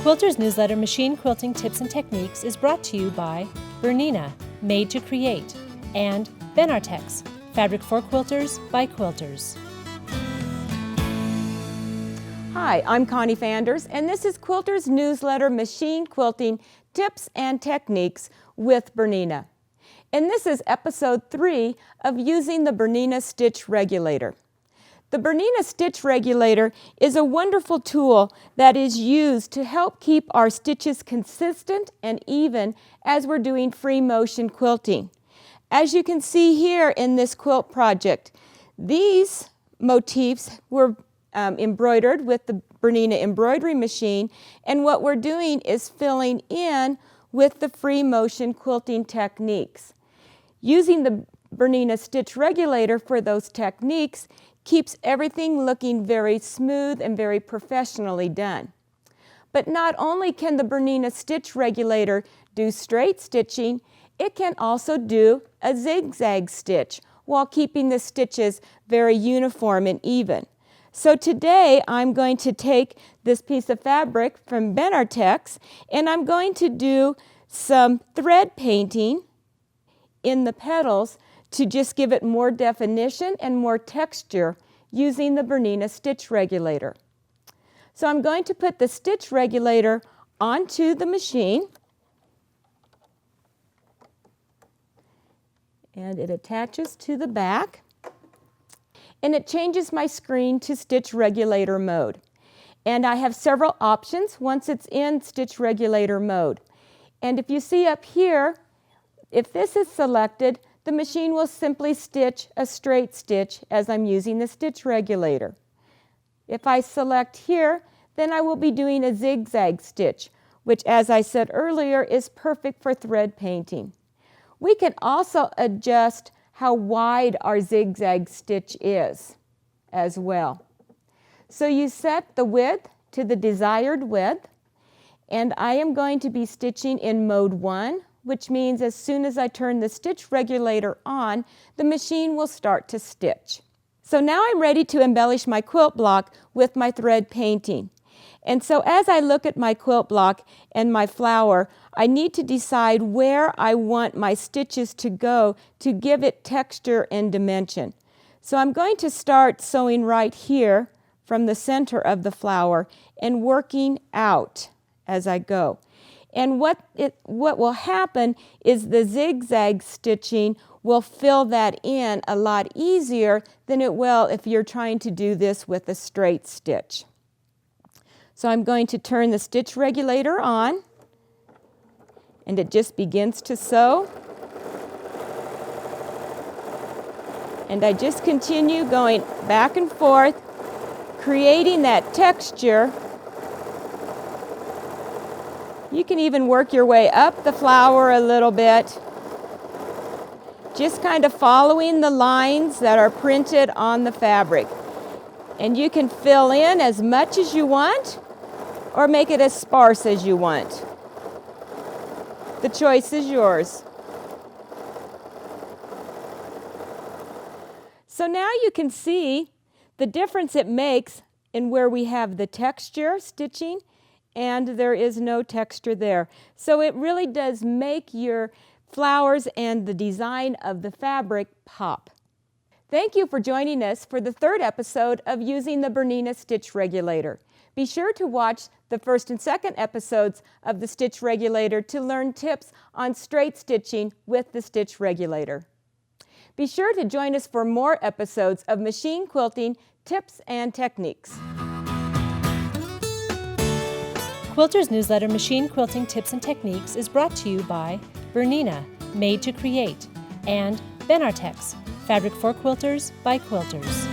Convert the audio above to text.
Quilter's newsletter, Machine Quilting Tips and Techniques, is brought to you by Bernina, made to create, and Benartex, fabric for quilters by quilters. Hi, I'm Connie Fanders, and this is Quilter's newsletter, Machine Quilting Tips and Techniques with Bernina. And this is episode 3 of using the Bernina Stitch Regulator. The Bernina Stitch Regulator is a wonderful tool that is used to help keep our stitches consistent and even as we're doing free motion quilting. As you can see here in this quilt project, these motifs were embroidered with the Bernina embroidery machine, and what we're doing is filling in with the free motion quilting techniques. Using the Bernina Stitch Regulator for those techniques keeps everything looking very smooth and very professionally done. But not only can the Bernina Stitch Regulator do straight stitching, it can also do a zigzag stitch while keeping the stitches very uniform and even. So today I'm going to take this piece of fabric from Benartex and I'm going to do some thread painting in the petals to just give it more definition and more texture using the Bernina Stitch Regulator. So I'm going to put the stitch regulator onto the machine, and it attaches to the back, and it changes my screen to stitch regulator mode. And I have several options once it's in stitch regulator mode. And if you see up here, if this is selected, the machine will simply stitch a straight stitch as I'm using the stitch regulator. If I select here, then I will be doing a zigzag stitch, which, as I said earlier, is perfect for thread painting. We can also adjust how wide our zigzag stitch is as well. So you set the width to the desired width, and I am going to be stitching in mode 1, which means as soon as I turn the stitch regulator on, the machine will start to stitch. So now I'm ready to embellish my quilt block with my thread painting. And so as I look at my quilt block and my flower, I need to decide where I want my stitches to go to give it texture and dimension. So I'm going to start sewing right here from the center of the flower and working out as I go. And what will happen is the zigzag stitching will fill that in a lot easier than it will if you're trying to do this with a straight stitch. So I'm going to turn the stitch regulator on, and it just begins to sew. And I just continue going back and forth, creating that texture. You can even work your way up the flower a little bit, just kind of following the lines that are printed on the fabric. And you can fill in as much as you want or make it as sparse as you want. The choice is yours. So now you can see the difference it makes in where we have the texture stitching and there is no texture there. So it really does make your flowers and the design of the fabric pop. Thank you for joining us for the 3rd episode of using the Bernina Stitch Regulator. Be sure to watch the 1st and 2nd episodes of the Stitch Regulator to learn tips on straight stitching with the Stitch Regulator. Be sure to join us for more episodes of Machine Quilting Tips and Techniques. Quilter's newsletter, Machine Quilting Tips and Techniques, is brought to you by Bernina, made to create, and Benartex, fabric for quilters by quilters.